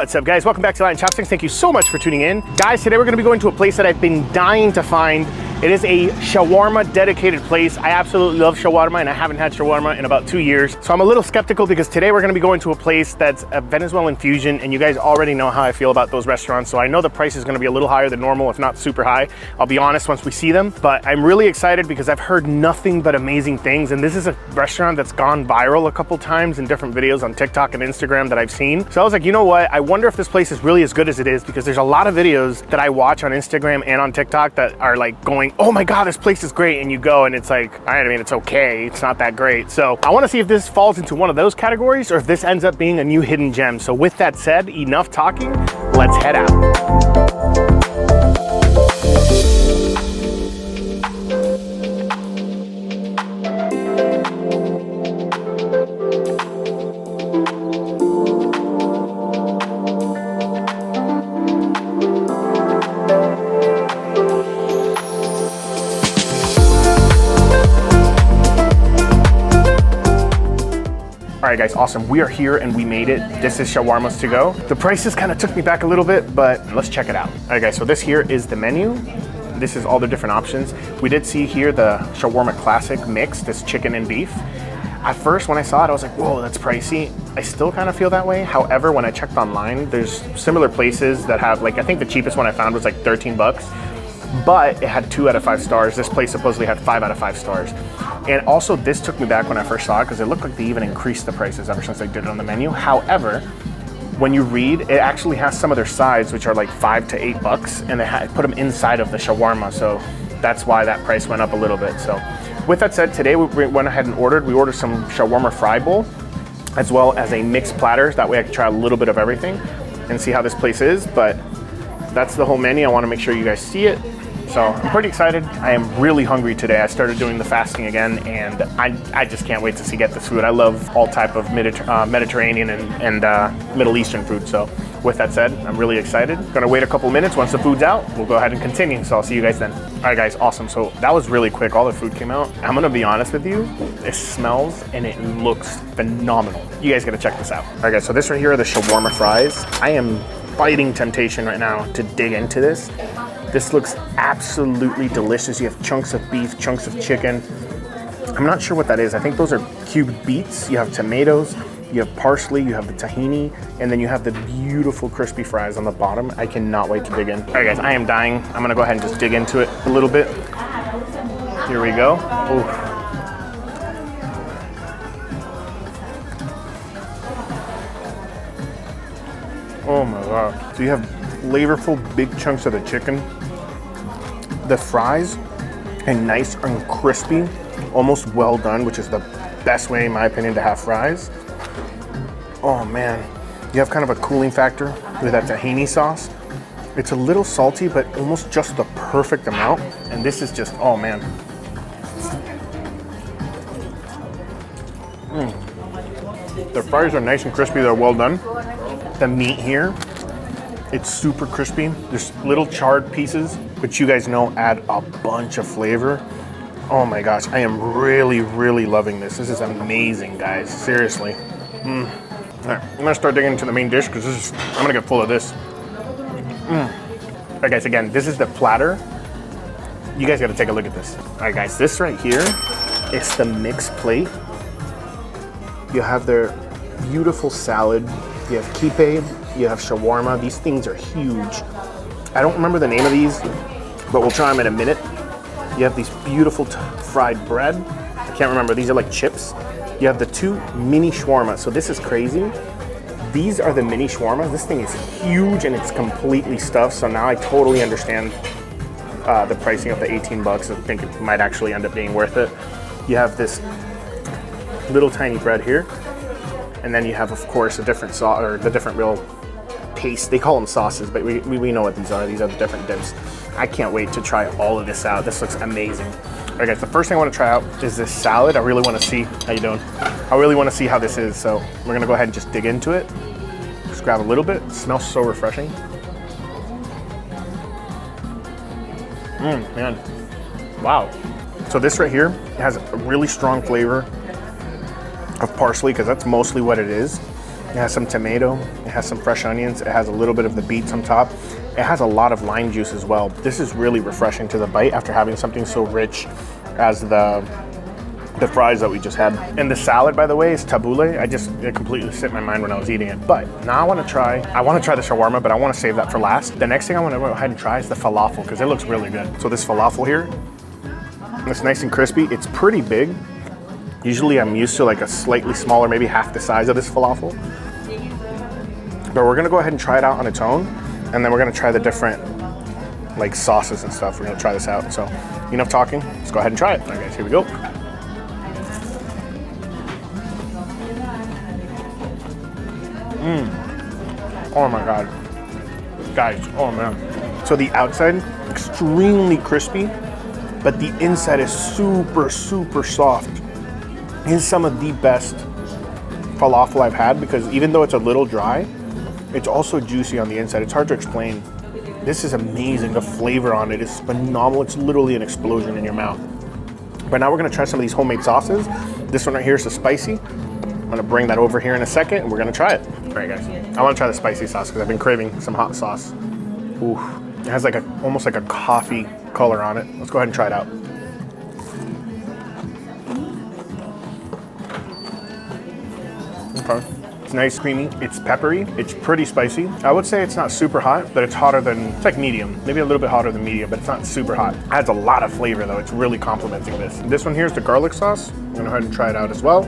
What's up, guys? Welcome back to Chopsticks. Thank you so much for tuning in. Guys, today we're gonna be going to a place that I've been dying to find. It is a shawarma dedicated place. I absolutely love shawarma, and I haven't had shawarma in about 2 years. So I'm a little skeptical because today we're gonna be going to a place that's a Venezuelan fusion, and you guys already know how I feel about those restaurants. So I know the price is gonna be a little higher than normal, if not super high. I'll be honest once we see them, but I'm really excited because I've heard nothing but amazing things. And this is a restaurant that's gone viral a couple times in different videos on TikTok and Instagram that I've seen. So I was like, you know what? I wonder if this place is really as good as it is, because there's a lot of videos that I watch on Instagram and on TikTok that are like going, oh my God, this place is great. And you go and it's like, I mean, it's okay. It's not that great. So I want to see if this falls into one of those categories or if this ends up being a new hidden gem. So with that said, enough talking, let's head out. All right, guys, awesome. We are here and we made it. This is Shawarmas To Go. The prices kind of took me back a little bit, but let's check it out. All right, guys, so this here is the menu. This is all the different options. We did see here the Shawarma Classic mix, this chicken and beef. At first, when I saw it, I was like, whoa, that's pricey. I still kind of feel that way. However, when I checked online, there's similar places that have, like, I think the cheapest one I found was like 13 bucks, but it had 2 out of 5 stars. This place supposedly had 5 out of 5 stars. And also, this took me back when I first saw it because it looked like they even increased the prices ever since they did it on the menu. However, when you read, it actually has some of their sides, which are like 5 to 8 bucks, and they put them inside of the shawarma. So that's why that price went up a little bit. So with that said, today we went ahead and we ordered some shawarma fry bowl, as well as a mixed platter. That way I could try a little bit of everything and see how this place is. But that's the whole menu. I want to make sure you guys see it. So I'm pretty excited. I am really hungry today. I started doing the fasting again, and I just can't wait to get this food. I love all type of Mediterranean and Middle Eastern food. So with that said, I'm really excited. Gonna wait a couple minutes. Once the food's out, we'll go ahead and continue. So I'll see you guys then. All right, guys, awesome. So that was really quick. All the food came out. I'm gonna be honest with you. It smells and it looks phenomenal. You guys gotta check this out. All right, guys, so this right here are the shawarma fries. I am fighting temptation right now to dig into this. This looks absolutely delicious. You have chunks of beef, chunks of chicken. I'm not sure what that is. I think those are cubed beets. You have tomatoes, you have parsley, you have the tahini, and then you have the beautiful crispy fries on the bottom. I cannot wait to dig in. All right, guys, I am dying. I'm gonna go ahead and just dig into it a little bit. Here we go. Ooh. Oh my God. So you have flavorful big chunks of the chicken. The fries are nice and crispy, almost well done, which is the best way, in my opinion, to have fries. Oh man, you have kind of a cooling factor with that tahini sauce. It's a little salty, but almost just the perfect amount. And this is just, oh man. The fries are nice and crispy, they're well done. The meat here, it's super crispy. There's little charred pieces, which you guys know add a bunch of flavor. Oh my gosh, I am really, really loving this. This is amazing, guys, seriously. All right, I'm gonna start digging into the main dish because I'm gonna get full of this. All right, guys, again, this is the platter. You guys gotta take a look at this. All right, guys, this right here is the mixed plate. You have their beautiful salad. You have kipe, you have shawarma. These things are huge. I don't remember the name of these, but we'll try them in a minute. You have these beautiful fried bread. I can't remember, these are like chips. You have the 2 mini shawarmas. So this is crazy. These are the mini shawarmas. This thing is huge and it's completely stuffed. So now I totally understand the pricing of the 18 bucks. I think it might actually end up being worth it. You have this little tiny bread here. And then you have, of course, a different sauce, or the different real paste. They call them sauces, but we know what these are. These are the different dips. I can't wait to try all of this out. This looks amazing. All right, guys, the first thing I want to try out is this salad. I really want to see, how you doing? I really want to see how this is. So we're gonna go ahead and just dig into it. Just grab a little bit. It smells so refreshing. Man, wow. So this right here has a really strong flavor of parsley, because that's mostly what it is. It has some tomato, it has some fresh onions, it has a little bit of the beets on top. It has a lot of lime juice as well. This is really refreshing to the bite after having something so rich as the fries that we just had. And the salad, by the way, is tabbouleh. It completely slipped my mind when I was eating it. But now I want to try the shawarma, but I want to save that for last. The next thing I want to go ahead and try is the falafel, because it looks really good. So this falafel here, it's nice and crispy. It's pretty big. Usually I'm used to like a slightly smaller, maybe half the size of this falafel. But we're gonna go ahead and try it out on its own, and then we're gonna try the different like sauces and stuff. We're gonna try this out. So enough talking, let's go ahead and try it. All right guys, here we go. Oh my God. Guys, oh man. So the outside, extremely crispy, but the inside is super, super soft. It is some of the best falafel I've had, because even though it's a little dry, it's also juicy on the inside. It's hard to explain. This is amazing. The flavor on it is phenomenal. It's literally an explosion in your mouth. But now we're gonna try some of these homemade sauces. This one right here is the spicy. I'm gonna bring that over here in a second and we're gonna try it. All right guys, I wanna try the spicy sauce because I've been craving some hot sauce. Ooh, it has like almost like a coffee color on it. Let's go ahead and try it out. Okay. It's nice, creamy, it's peppery, it's pretty spicy. I would say it's not super hot, but it's like medium. Maybe a little bit hotter than medium, but it's not super hot. It adds a lot of flavor though, it's really complementing this. This one here is the garlic sauce. I'm gonna go ahead and try it out as well.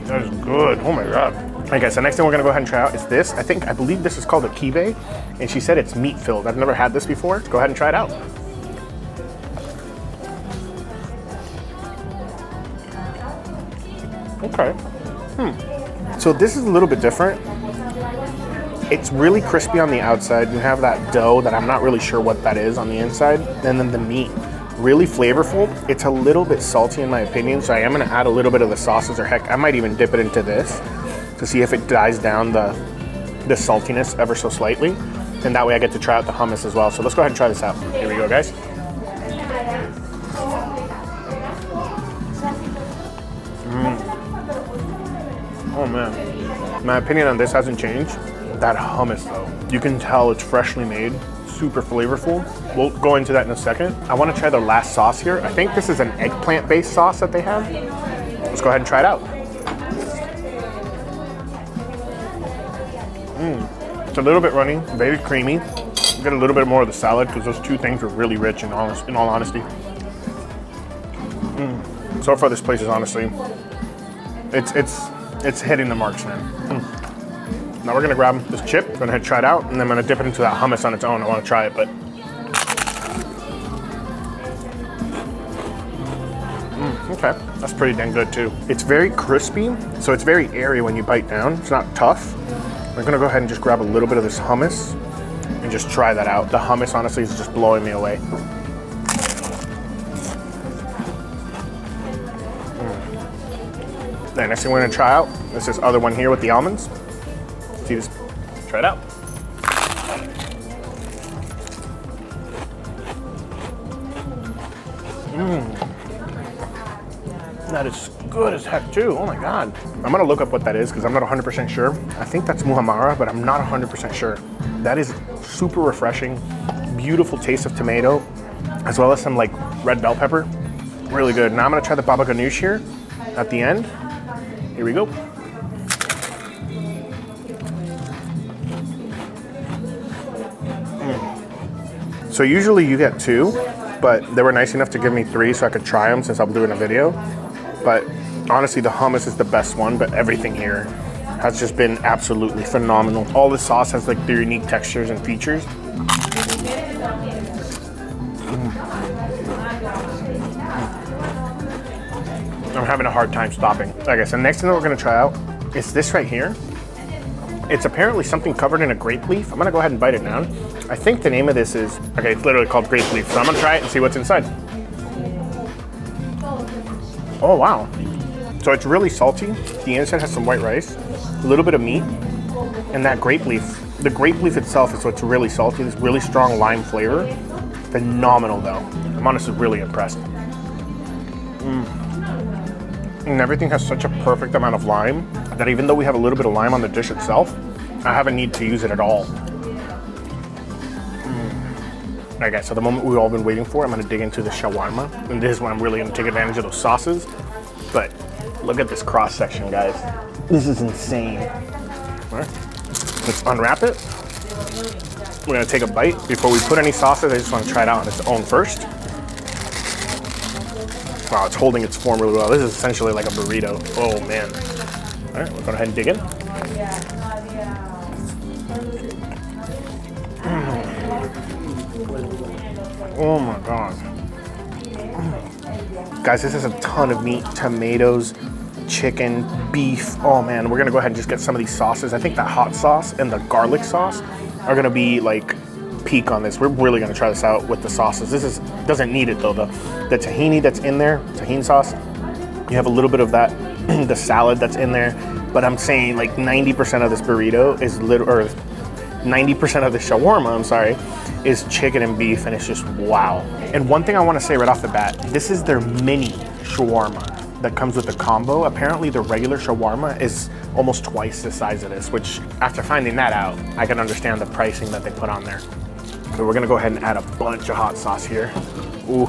That is good, oh my God. All right guys, the next thing we're gonna go ahead and try out is this. I believe this is called a kibbeh, and she said it's meat filled. I've never had this before. Let's go ahead and try it out. Okay. So this is a little bit different. It's really crispy on the outside. You have that dough that I'm not really sure what that is on the inside. And then the meat, really flavorful. It's a little bit salty in my opinion, so I am gonna add a little bit of the sauces, or heck, I might even dip it into this to see if it dies down the saltiness ever so slightly. And that way I get to try out the hummus as well. So let's go ahead and try this out. Here we go, guys. Oh man, my opinion on this hasn't changed. That hummus though, you can tell it's freshly made, super flavorful. We'll go into that in a second. I want to try the last sauce here. I think this is an eggplant based sauce that they have. Let's go ahead and try it out. It's a little bit runny, very creamy. You get a little bit more of the salad because those two things are really rich in all honesty. So far this place is honestly, it's hitting the marks, man. Now we're gonna grab this chip, gonna head try it out, and then I'm gonna dip it into that hummus on its own. I wanna try it, but. Okay, that's pretty dang good too. It's very crispy, so it's very airy when you bite down. It's not tough. I'm gonna go ahead and just grab a little bit of this hummus and just try that out. The hummus honestly is just blowing me away. The next thing we're gonna try out is this other one here with the almonds. See this? Try it out. That is good as heck too. Oh my God. I'm gonna look up what that is because I'm not 100% sure. I think that's muhammara, but I'm not 100% sure. That is super refreshing. Beautiful taste of tomato, as well as some like red bell pepper. Really good. Now I'm gonna try the baba ganoush here at the end. Here we go. So usually you get two, but they were nice enough to give me three so I could try them since I'm doing a video. But honestly, the hummus is the best one, but everything here has just been absolutely phenomenal. All the sauce has like their unique textures and features. I'm having a hard time stopping. Okay, so the next thing that we're gonna try out is this right here. It's apparently something covered in a grape leaf. I'm gonna go ahead and bite it down. I think the name of this is, okay, it's literally called grape leaf. So I'm gonna try it and see what's inside. Oh, wow. So it's really salty. The inside has some white rice, a little bit of meat, and that grape leaf. The grape leaf itself is what's really salty. This really strong lime flavor. Phenomenal though. I'm honestly really impressed. And everything has such a perfect amount of lime that even though we have a little bit of lime on the dish itself, I haven't need to use it at all. All right, guys, so the moment we've all been waiting for, I'm gonna dig into the shawarma. And this is when I'm really gonna take advantage of those sauces. But look at this cross section, guys. This is insane. All right, let's unwrap it. We're gonna take a bite. Before we put any sauces, I just wanna try it out on its own first. Wow, it's holding its form really well. This is essentially like a burrito. Oh, man. All right, we'll go ahead and dig in. Oh my God. Guys, this is a ton of meat, tomatoes, chicken, beef. Oh man, we're gonna go ahead and just get some of these sauces. I think the hot sauce and the garlic sauce are gonna be like peak on this. We're really gonna try this out with the sauces. This doesn't need it though. The tahini that's in there, tahini sauce, you have a little bit of that, the salad that's in there, but I'm saying like 90% of this burrito is 90% of the shawarma, I'm sorry, is chicken and beef, and it's just wow. And one thing I wanna say right off the bat, this is their mini shawarma that comes with the combo. Apparently the regular shawarma is almost twice the size of this, which after finding that out, I can understand the pricing that they put on there. So we're gonna go ahead and add a bunch of hot sauce here. Ooh.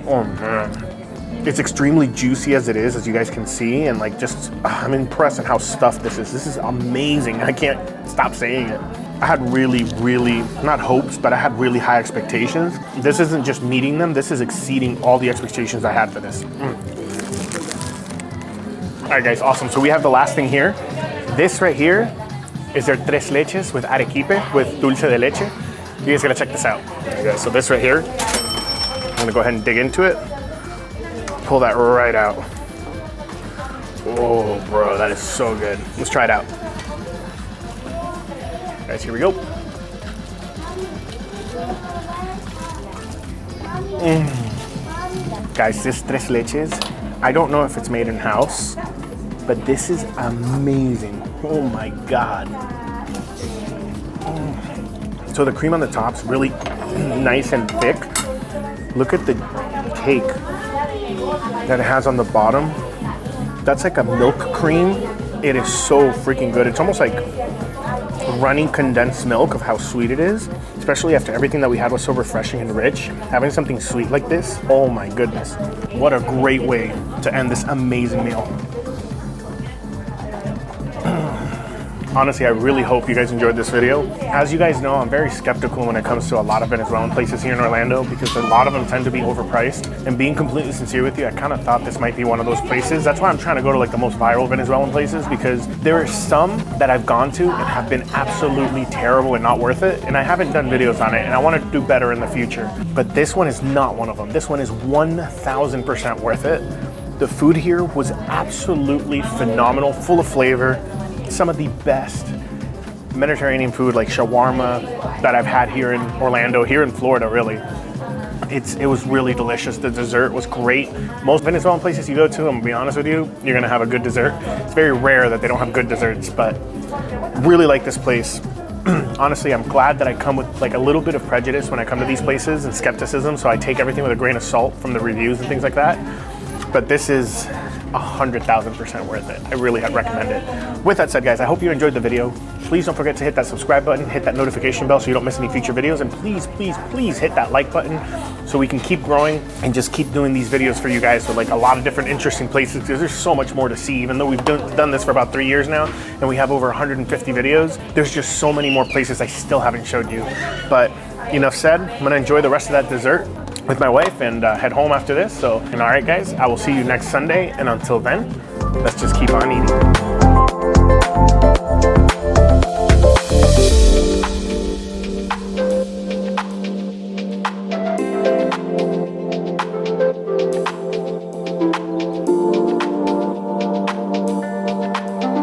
Oh man. It's extremely juicy as it is, as you guys can see, and like just, I'm impressed at how stuffed this is. This is amazing. I can't stop saying it. I had really, not hopes, but I had really high expectations. This isn't just meeting them, this is exceeding all the expectations I had for this. All right guys, awesome. So we have the last thing here. This right here is their tres leches with arequipe, with dulce de leche. You guys gotta check this out. Okay, guys, so this right here, I'm gonna go ahead and dig into it. Pull that right out. Oh, bro, that is so good. Let's try it out. Guys, here we go. Guys, this tres leches, I don't know if it's made in-house, but this is amazing. Oh my God. So the cream on the top's really nice and thick. Look at the cake that it has on the bottom. That's like a milk cream. It is so freaking good. It's almost like running condensed milk of how sweet it is, especially after everything that we had was so refreshing and rich. Having something sweet like this, oh my goodness. What a great way to end this amazing meal. Honestly, I really hope you guys enjoyed this video. As you guys know, I'm very skeptical when it comes to a lot of Venezuelan places here in Orlando because a lot of them tend to be overpriced. And being completely sincere with you, I kind of thought this might be one of those places. That's why I'm trying to go to like the most viral Venezuelan places, because there are some that I've gone to and have been absolutely terrible and not worth it. And I haven't done videos on it, and I want to do better in the future. But this one is not one of them. This one is 1000% worth it. The food here was absolutely phenomenal, full of flavor. Some of the best Mediterranean food, like shawarma, that I've had here in Orlando, here in Florida, really. It was really delicious. The dessert was great. Most Venezuelan places you go to, I'm gonna be honest with you, you're gonna have a good dessert. It's very rare that they don't have good desserts, but really like this place. Honestly, I'm glad that I come with like a little bit of prejudice when I come to these places and skepticism, so I take everything with a grain of salt from the reviews and things like that. But this is 100,000% worth it. I really recommend it. With that said, guys, I hope you enjoyed the video. Please don't forget to hit that subscribe button, hit that notification bell so you don't miss any future videos, and please hit that like button so we can keep growing and just keep doing these videos for you guys with like a lot of different interesting places, because there's so much more to see. Even though we've done this for about 3 years now and we have over 150 videos, there's just so many more places I still haven't showed you. But enough said, I'm gonna enjoy the rest of that dessert with my wife and head home after this. So, and all right guys, I will see you next Sunday, and until then, let's just keep on eating.